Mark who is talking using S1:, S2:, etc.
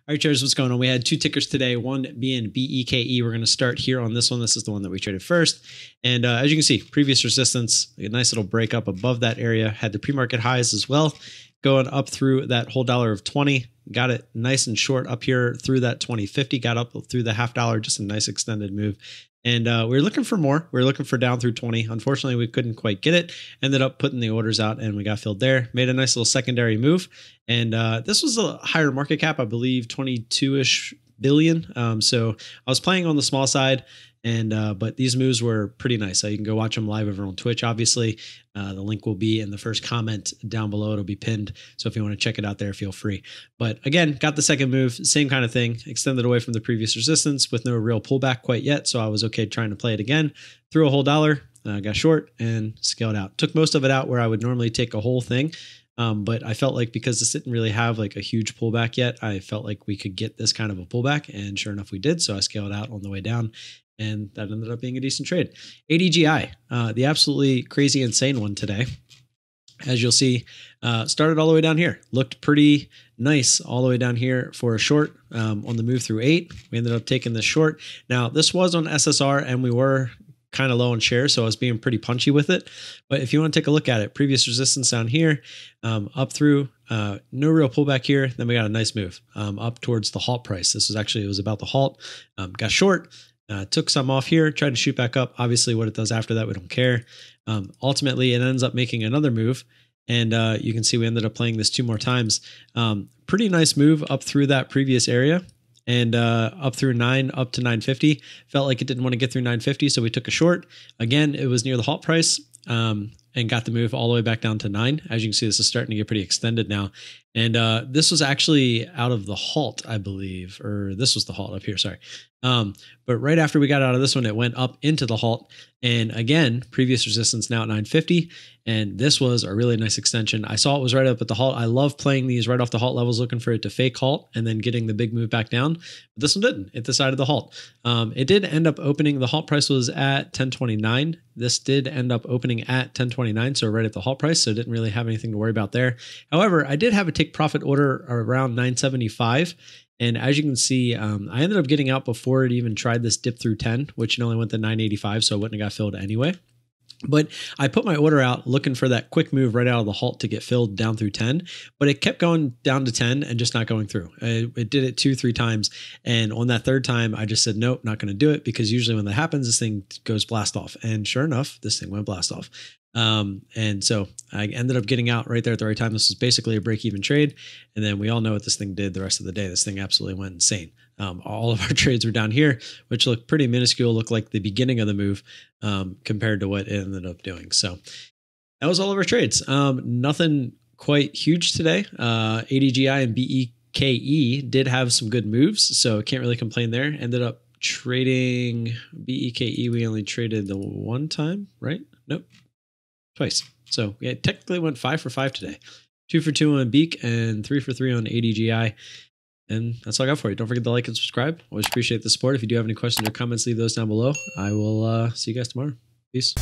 S1: All right, traders, what's going on? We had two tickers today, one being BEKE. We're going to start here on this one. This is the one that we traded first. And as you can see, previous resistance, a nice little break up above that area, had the pre-market highs as well, going up through that whole dollar of 20. Got it nice and short up here through that 20.50, got up through the $0.50, just a nice extended move. And we were looking for more. We were looking for down through 20. Unfortunately, we couldn't quite get it. Ended up putting the orders out and we got filled there. Made a nice little secondary move. And this was a higher market cap, I believe 22-ish billion. So I was playing on the small side. And but these moves were pretty nice. You can go watch them live over on Twitch, obviously. The link will be in the first comment down below. It'll be pinned. So if you want to check it out there, feel free. But again, got the second move, same kind of thing, extended away from the previous resistance with no real pullback quite yet. So I was okay trying to play it again. Threw a whole dollar, got short and scaled out. Took most of it out where I would normally take a whole thing. But I felt like because this didn't really have like a huge pullback yet, I felt like we could get this kind of a pullback. And sure enough, we did. So I scaled out on the way down. And that ended up being a decent trade. ADGI, the absolutely crazy, insane one today. As you'll see, started all the way down here. Looked pretty nice all the way down here for a short on the move through 8. We ended up taking this short. Now, this was on SSR and we were kind of low on shares, so I was being pretty punchy with it. But if you want to take a look at it, previous resistance down here, up through, no real pullback here. Then we got a nice move up towards the halt price. This was actually, it was about the halt. Got short. Took some off here, tried to shoot back up. Obviously, what it does after that, we don't care. Ultimately, it ends up making another move. And you can see we ended up playing this 2 more times. Pretty nice move up through that previous area and up through 9, up to 950. Felt like it didn't want to get through 950, so we took a short. Again, it was near the halt price and got the move all the way back down to 9. As you can see, this is starting to get pretty extended now. And this was actually out of the halt, I believe, or this was the halt up here, sorry. But right after we got out of this one, it went up into the halt. And again, previous resistance now at 950. And this was a really nice extension. I saw it was right up at the halt. I love playing these right off the halt levels, looking for it to fake halt and then getting the big move back down. But this one didn't. It decided the halt. It did end up opening. The halt price was at 1029. This did end up opening at 1029, so right at the halt price. So it didn't really have anything to worry about there. However, I did have a take profit order around 975. And as you can see, I ended up getting out before it even tried this dip through 10, which it only went to 985, so it wouldn't have got filled anyway. But I put my order out looking for that quick move right out of the halt to get filled down through 10, but it kept going down to 10 and just not going through. It did it 2-3 times. And on that third time, I just said, nope, not going to do it, because usually when that happens, this thing goes blast off. And sure enough, this thing went blast off. And so I ended up getting out right there at the right time. This was basically a break-even trade. And then we all know what this thing did the rest of the day. This thing absolutely went insane. All of our trades were down here, which looked pretty minuscule, looked like the beginning of the move compared to what it ended up doing. So that was all of our trades. Nothing quite huge today. ADGI and BEKE did have some good moves, so can't really complain there. Ended up trading BEKE. We only traded the one time, right? Nope. Twice. So yeah, technically went 5 for 5 today. 2 for 2 on BEKE and 3 for 3 on ADGI. And that's all I got for you. Don't forget to like and subscribe. Always appreciate the support. If you do have any questions or comments, leave those down below. I will see you guys tomorrow. Peace.